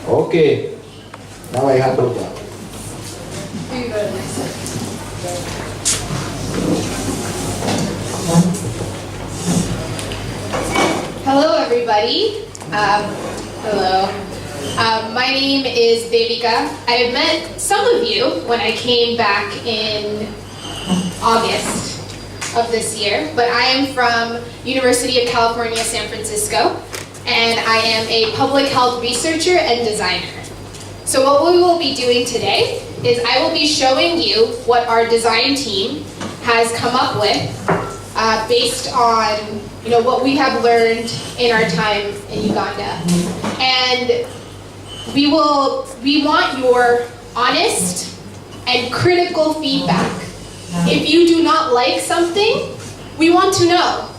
Okay. Now I hand over. Hello, everybody. Hello. My name is Devika. I have met some of you when I came back in August of this year, but I am from University of California, San Francisco, and I am a public health researcher and designer. So what we will be doing today is I will be showing you what our design team has come up with based on what we have learned in our time in Uganda. And we want your honest and critical feedback. If you do not like something, we want to know.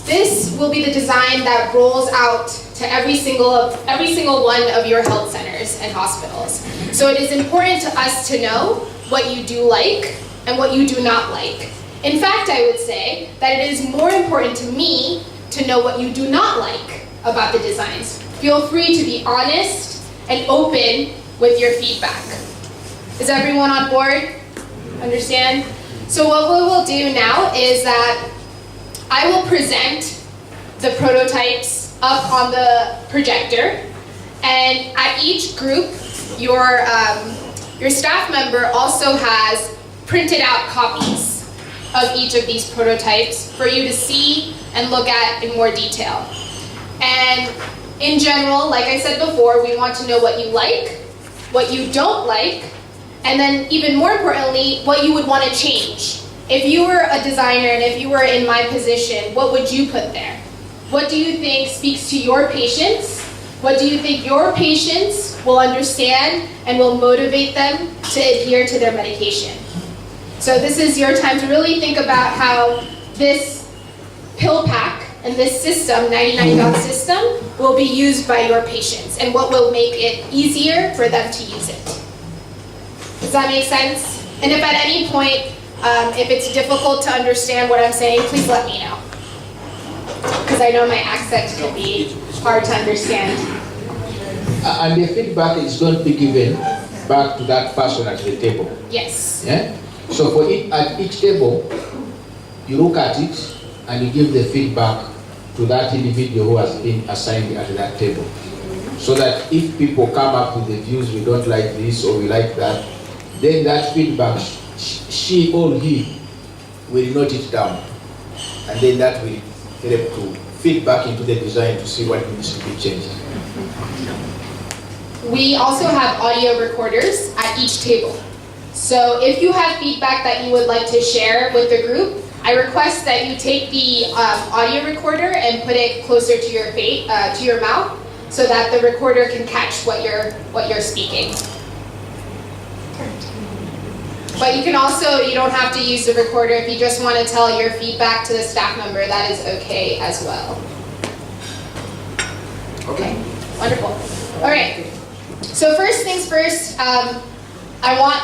This will be the design that rolls out to every single one of your health centers and hospitals. So it is important to us to know what you do like and what you do not like. In fact, I would say that it is more important to me to know what you do not like about the designs. Feel free to be honest and open with your feedback. Is everyone on board? Understand? So what we will do now is that I will present the prototypes up on the projector, and at each group, your staff member also has printed out copies of each of these prototypes for you to see and look at in more detail. And in general, like I said before, we want to know what you like, what you don't like, and then even more importantly, what you would want to change. If you were a designer and if you were in my position, what would you put there? What do you think speaks to your patients? What do you think your patients will understand and will motivate them to adhere to their medication? So this is your time to really think about how this pill pack and this system, 99 system, will be used by your patients and what will make it easier for them to use it. Does that make sense? And if at any point, if it's difficult to understand what I'm saying, please let me know. Because I know my accent can be hard to understand. And the feedback is going to be given back to that person at the table. Yes. Yeah? So for at each table, you look at it and you give the feedback to that individual who has been assigned at that table. So that if people come up with the views, we don't like this or we like that, then that feedback, she or he will note it down. And then that will help to feed back into the design to see what needs to be changed. We also have audio recorders at each table. So if you have feedback that you would like to share with the group, I request that you take the audio recorder and put it closer to your face, to your mouth, so that the recorder can catch what you're speaking. But you can also, you don't have to use the recorder. If you just want to tell your feedback to the staff member, that is okay as well. Okay, wonderful. All right, so first things first, I want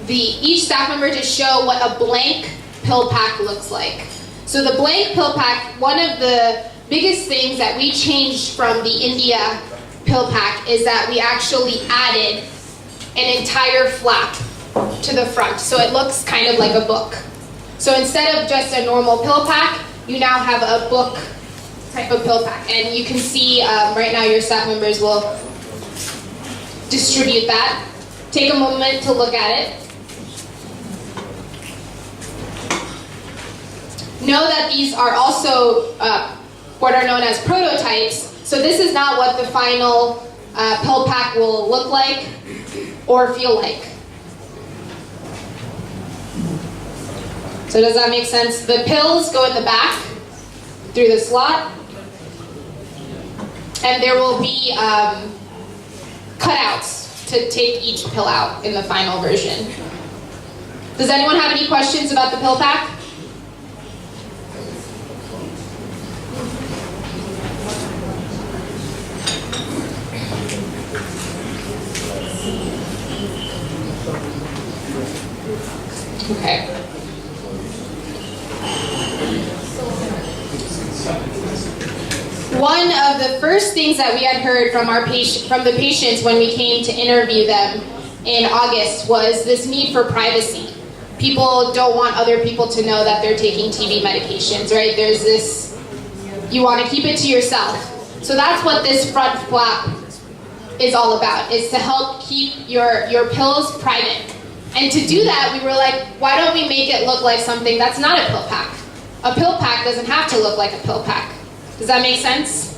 each staff member to show what a blank pill pack looks like. So the blank pill pack, one of the biggest things that we changed from the India pill pack is that we actually added an entire flap to the front, so it looks kind of like a book. So instead of just a normal pill pack, you now have a book type of pill pack. And you can see right now your staff members will distribute that. Take a moment to look at it. Know that these are also what are known as prototypes. So this is not what the final pill pack will look like or feel like. So does that make sense? The pills go in the back through the slot, and there will be cutouts to take each pill out in the final version. Does anyone have any questions about the pill pack? Okay. One of the first things that we had heard from the patients when we came to interview them in August was this need for privacy. People don't want other people to know that they're taking TB medications, right? There's this, you want to keep it to yourself. So that's what this front flap is all about, is to help keep your pills private. And to do that, we were like, why don't we make it look like something that's not a pill pack? A pill pack doesn't have to look like a pill pack. Does that make sense?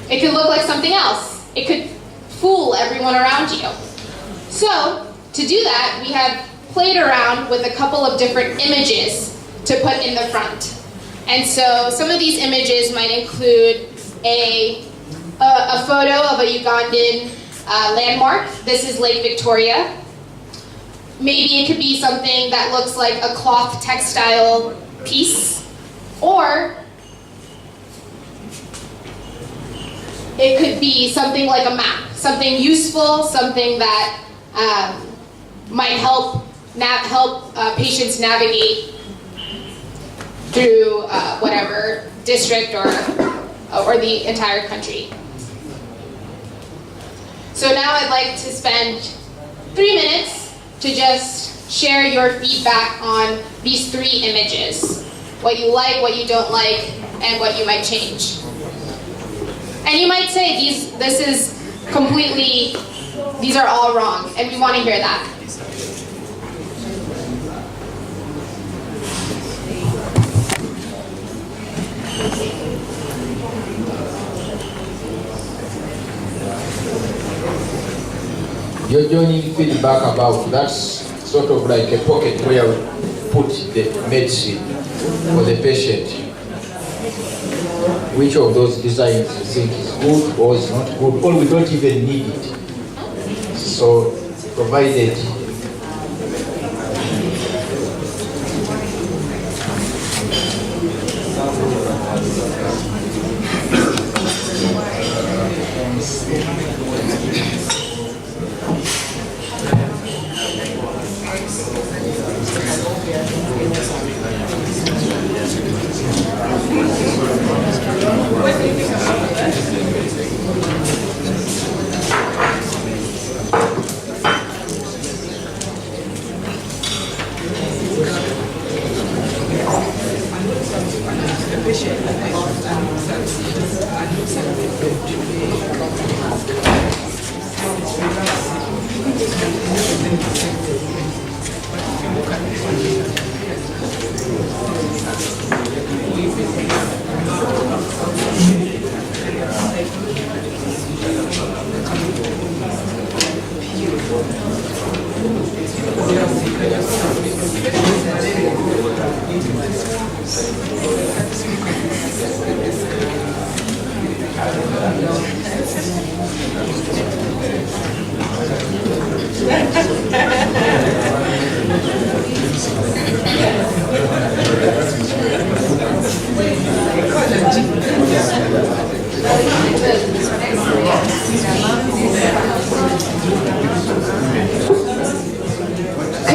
It could look like something else. It could fool everyone around you. So, to do that, we have played around with a couple of different images to put in the front. And so some of these images might include a photo of a Ugandan landmark. This is Lake Victoria. Maybe it could be something that looks like a cloth textile piece, or it could be something like a map, something useful, something that might help patients navigate through whatever district or the entire country. So now I'd like to spend 3 minutes to just share your feedback on these 3 images. What you like, what you don't like, and what you might change. And you might say, these are all wrong, and we want to hear that. You're joining feedback about, that's sort of like a pocket where we put the medicine for the patient. Which of those designs you think is good or is not good, or we don't even need it. So, provided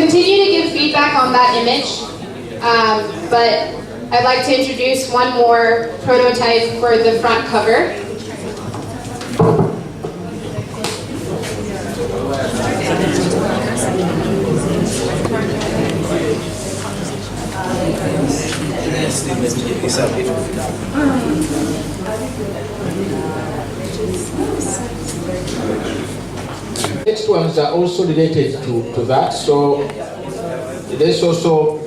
continue to give feedback on that image, but I'd like to introduce one more prototype for the front cover. Next ones are also related to that, so there's also...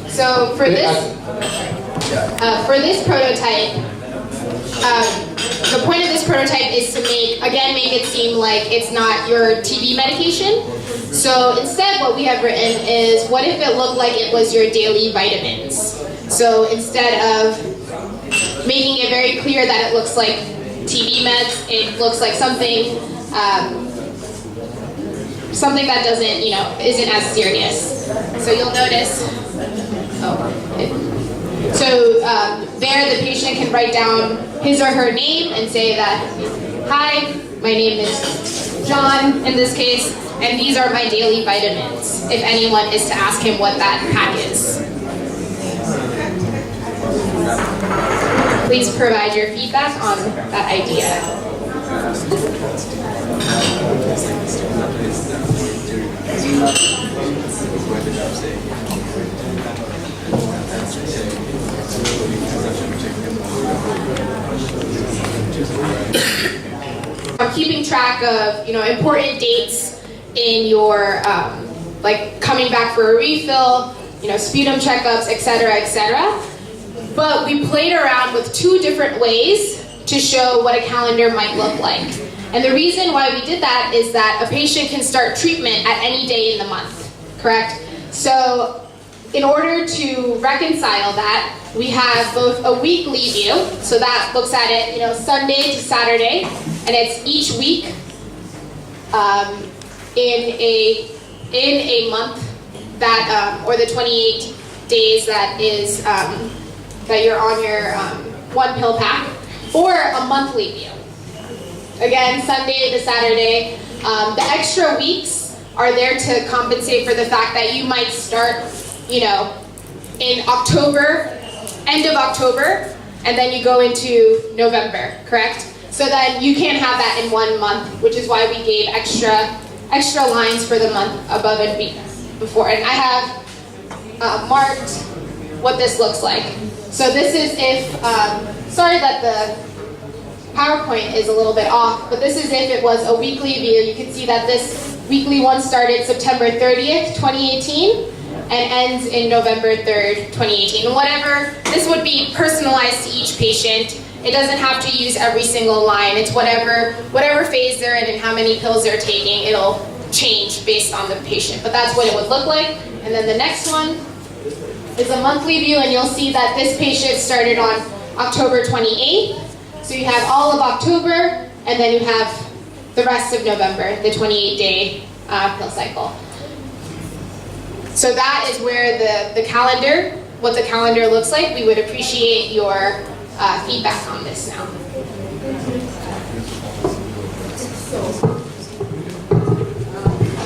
So for this prototype, the point of this prototype is to make it seem like it's not your TB medication. So instead what we have written is, what if it looked like it was your daily vitamins? So instead of making it very clear that it looks like TB meds, it looks like something that doesn't, isn't as serious. So you'll notice, there the patient can write down his or her name and say that, hi, my name is John in this case, and these are my daily vitamins, if anyone is to ask him what that pack is. please provide your feedback on that idea. I'm keeping track of, important dates in your, like coming back for a refill, sputum checkups, etc. But we played around with 2 different ways to show what a calendar might look like. And the reason why we did that is that a patient can start treatment at any day in the month, correct? So in order to reconcile that, we have both a weekly view, so that looks at it, Sunday to Saturday, and it's each week in a month that, or the 28 days that is that you're on your 1 pill pack, or a monthly view. Again, Sunday to Saturday. The extra weeks are there to compensate for the fact that you might start, in October, end of October, and then you go into November, correct? So that you can't have that in 1 month, which is why we gave extra lines for the month above and before. And I have marked what this looks like. So this is if, sorry that the PowerPoint is a little bit off, but this is if it was a weekly view. You can see that this weekly one started September 30th, 2018, and ends in November 3rd, 2018. Whatever, this would be personalized to each patient. It doesn't have to use every single line. It's whatever phase they're in and how many pills they're taking, it'll change based on the patient. But that's what it would look like. And then the next one is a monthly view, and you'll see that this patient started on October 28th. So you have all of October, and then you have the rest of November, the 28-day pill cycle. So that is where the calendar, what the calendar looks like. We would appreciate your feedback on this now.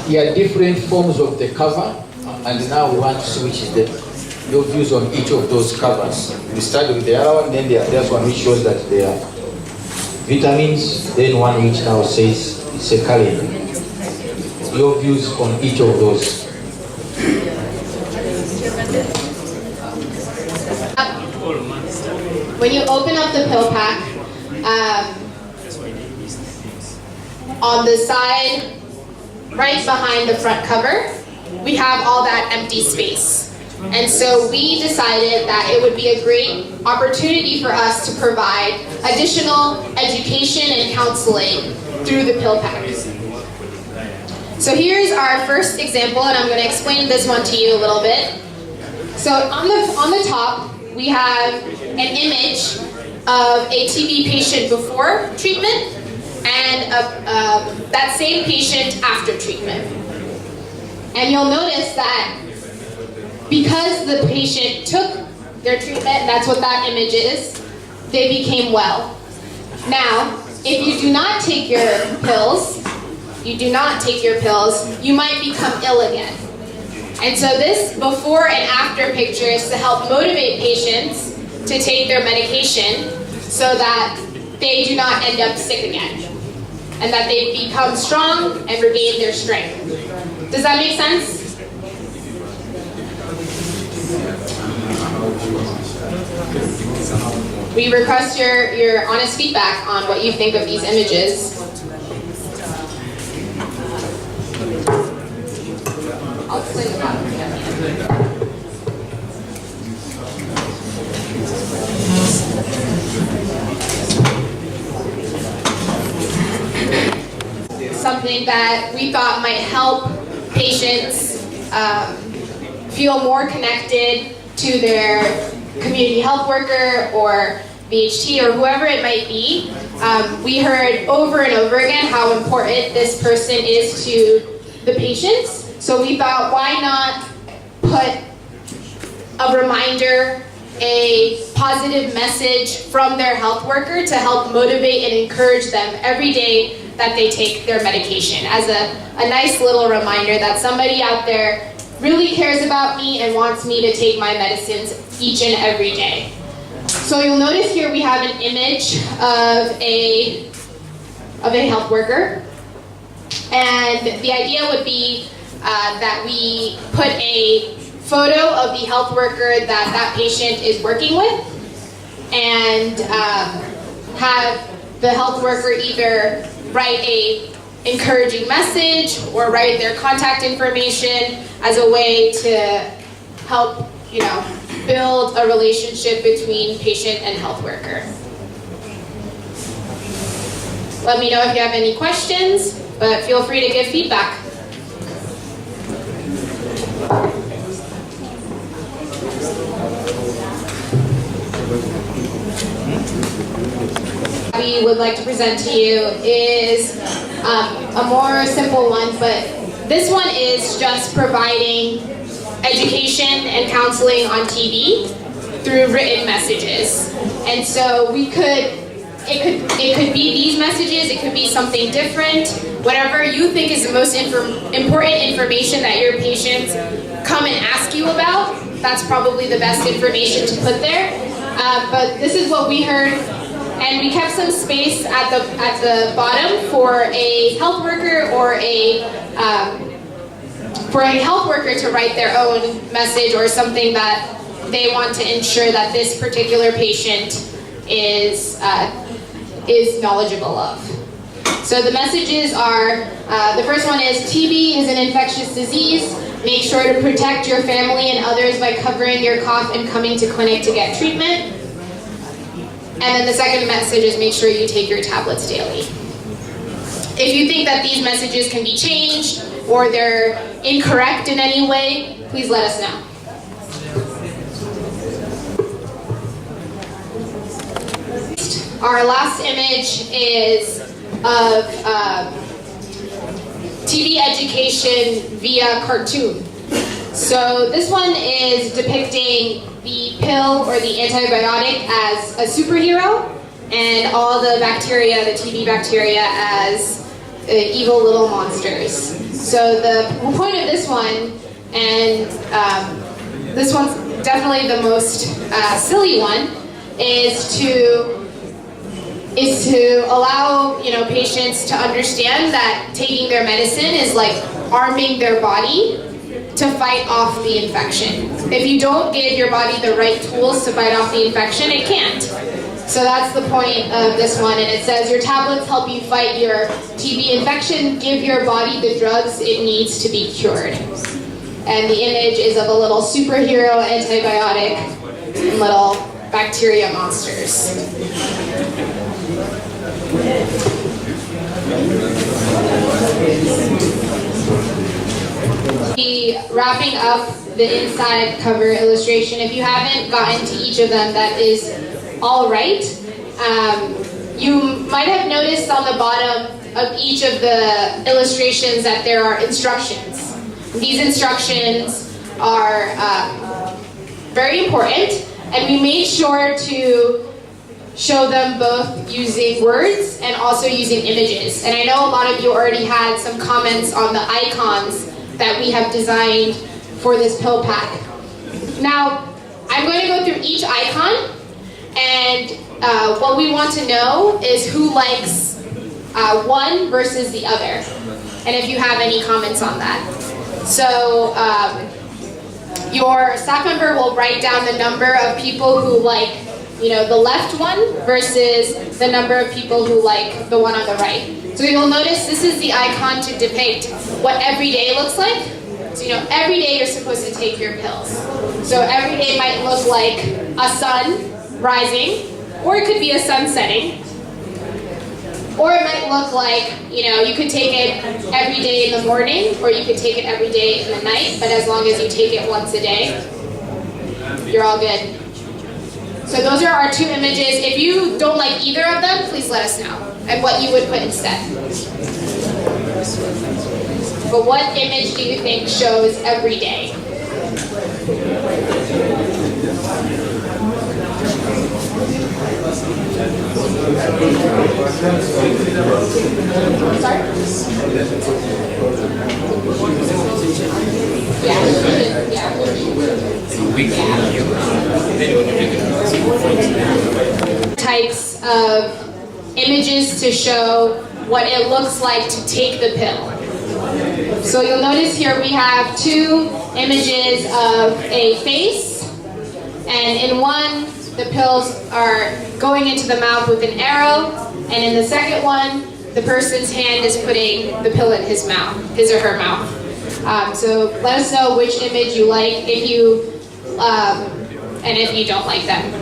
There are different forms of the cover, and now we want to switch your views on each of those covers. We start with the other one, then there's one which shows that they are vitamins, then one which now says it's a calendar. Your views on each of those. When you open up the pill pack, on the side, right behind the front cover, we have all that empty space. And so we decided that it would be a great opportunity for us to provide additional education and counseling through the pill packs. So here's our first example, and I'm going to explain this one to you a little bit. So on the top, we have an image of a TB patient before treatment and that same patient after treatment. And you'll notice that because the patient took their treatment, that's what that image is, they became well. Now, if you do not take your pills, you might become ill again. And so this before and after picture is to help motivate patients to take their medication so that they do not end up sick again, and that they become strong and regain their strength. Does that make sense? We request your honest feedback on what you think of these images. I'll explain the bottom at the end. Something that we thought might help patients feel more connected to their community health worker or BHT or whoever it might be. We heard over and over again how important this person is to the patients. So we thought, why not put a reminder, a positive message from their health worker to help motivate and encourage them every day that they take their medication, as a nice little reminder that somebody out there really cares about me and wants me to take my medicines each and every day. So you'll notice here we have an image of a health worker. And the idea would be that we put a photo of the health worker that patient is working with, and have the health worker either write a encouraging message or write their contact information as a way to help, build a relationship between patient and health worker. Let me know if you have any questions, but feel free to give feedback. We would like to present to you is a more simple one, but this one is just providing education and counseling on TB through written messages. And so it could be these messages, it could be something different, whatever you think is the most important information that your patients come and ask you about. That's probably the best information to put there. But this is what we heard. And we kept some space at the bottom for a health worker or a health worker to write their own message or something that they want to ensure that this particular patient is knowledgeable of. So the messages are, the first one is, TB is an infectious disease. Make sure to protect your family and others by covering your cough and coming to clinic to get treatment. And then the second message is, make sure you take your tablets daily. If you think that these messages can be changed or they're incorrect in any way, please let us know. Our last image is of TB education via cartoon. So this one is depicting the pill or the antibiotic as a superhero, and all the bacteria, the TB bacteria, as evil little monsters. So the point of this one, and this one's definitely the most silly one, is to allow patients to understand that taking their medicine is like arming their body to fight off the infection. If you don't give your body the right tools to fight off the infection, it can't. So that's the point of this one, and it says your tablets help you fight your TB infection. Give your body the drugs it needs to be cured. And the image is of a little superhero antibiotic and little bacteria monsters. Wrapping up the inside cover illustration. If you haven't gotten to each of them, that is all right. You might have noticed on the bottom of each of the illustrations that there are instructions. These instructions are very important, and we made sure to show them both using words and also using images. And I know a lot of you already had some comments on the icons that we have designed for this pill pack. Now, I'm going to go through each icon, and what we want to know is who likes one versus the other, and if you have any comments on that. So your staff member will write down the number of people who like the left one versus the number of people who like the one on the right. So you'll notice this is the icon to depict what every day looks like. So every day you're supposed to take your pills. So every day might look like a sun rising, or it could be a sun setting. Or it might look like, you could take it every day in the morning, or you could take it every day in the night, but as long as you take it once a day, you're all good. So those are our two images. If you don't like either of them, please let us know, and what you would put instead. But what image do you think shows every day? Sorry? Types of images to show what it looks like to take the pill. So you'll notice here we have two images of a face, and in one the pills are going into the mouth with an arrow, and in the second one the person's hand is putting the pill in his mouth, his or her mouth. So let us know which image you like, if you and if you don't like them,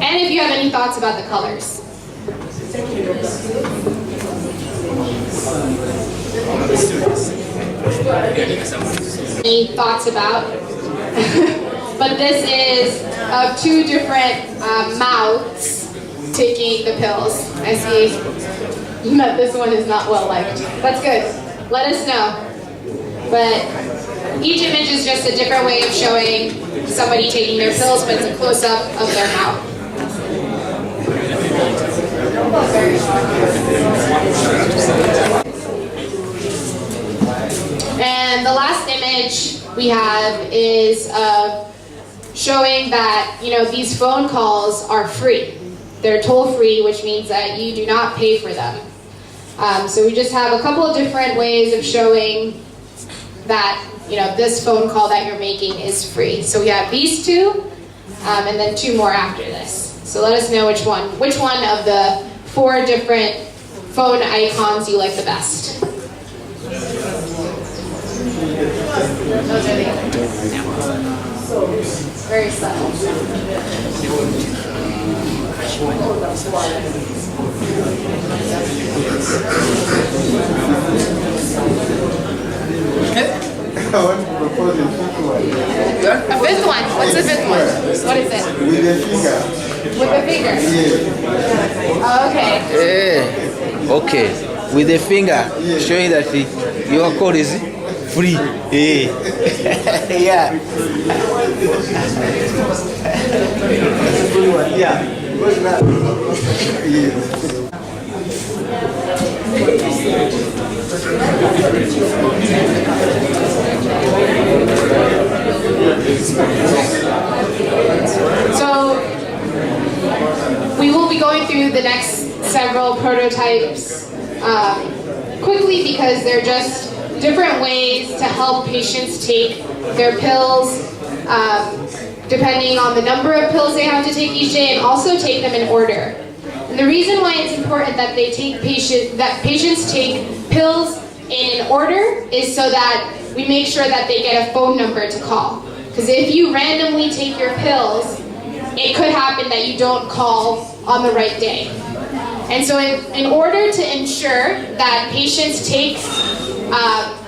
and if you have any thoughts about the colors. Any thoughts about? But this is of two different mouths taking the pills. I see that this one is not well liked. That's good. Let us know. But each image is just a different way of showing somebody taking their pills, but it's a close-up of their mouth. And the last image we have is showing that, these phone calls are free. They're toll-free, which means that you do not pay for them. So we just have a couple of different ways of showing that, this phone call that you're making is free. So we have these two, and then two more after this. So let us know which one of the 4 different phone icons you like the best. Those are the very subtle. I want to propose a fifth one. A fifth one? What's the fifth one? What is it? With the finger. With the finger? Yeah. Oh, okay. Okay. With the finger, showing that your code is free. Yeah. Yeah. What's that? Yes. So we will be going through the next several prototypes quickly because they're just different ways to help patients take their pills depending on the number of pills they have to take each day, and also take them in order. And the reason why it's important that patients take pills in order is so that we make sure that they get a phone number to call. Because if you randomly take your pills, it could happen that you don't call on the right day. And so in order to ensure that patients take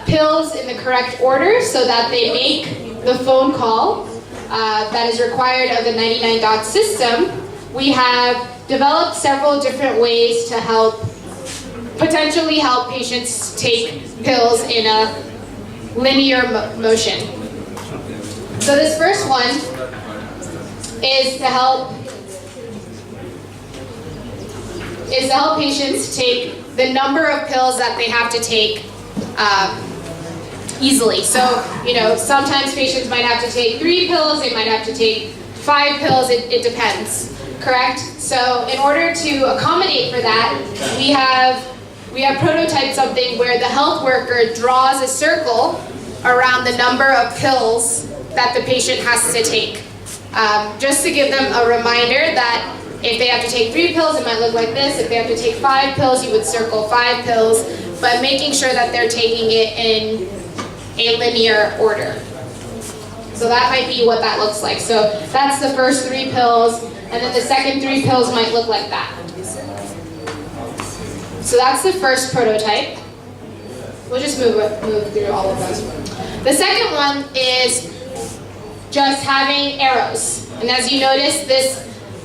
pills in the correct order so that they make the phone call that is required of the 99 system, we have developed several different ways to potentially help patients take pills in a linear motion. So this first one is to help patients take the number of pills that they have to take easily. So, sometimes patients might have to take 3 pills, they might have to take 5 pills, it depends, correct? So in order to accommodate for that, we have prototyped something where the health worker draws a circle around the number of pills that the patient has to take. Just to give them a reminder that if they have to take 3 pills, it might look like this. If they have to take 5 pills, you would circle 5 pills, but making sure that they're taking it in a linear order. So that might be what that looks like. So that's the first 3 pills, and then the second 3 pills might look like that. So that's the first prototype. We'll just move through all of those. The second one is just having arrows. And as you notice,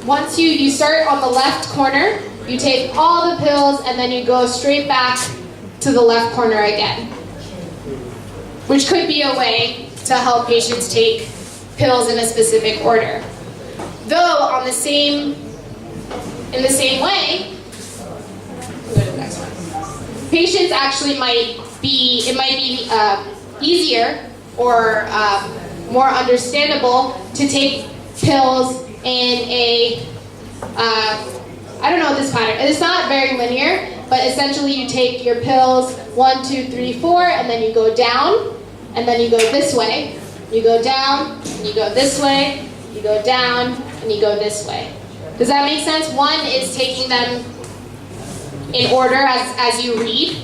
once you start on the left corner, you take all the pills and then you go straight back to the left corner again, which could be a way to help patients take pills in a specific order. Though in the same way, go to the next one. Patients actually might be easier or more understandable to take pills in a, I don't know this pattern. It's not very linear, but essentially you take your pills 1, 2, 3, 4, and then you go down, and then you go this way. You go down, and you go this way, you go down, and you go this way. Does that make sense? One is taking them in order as you read,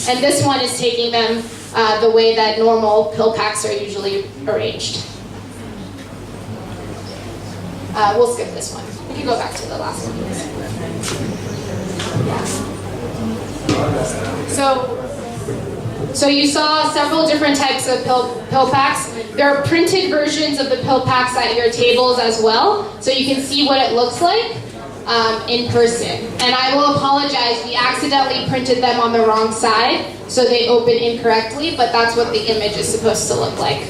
and this one is taking them the way that normal pill packs are usually arranged. We'll skip this one. We can go back to the last one. So you saw several different types of pill packs. There are printed versions of the pill packs at your tables as well, so you can see what it looks like in person. And I will apologize, we accidentally printed them on the wrong side, so they open incorrectly, but that's what the image is supposed to look like.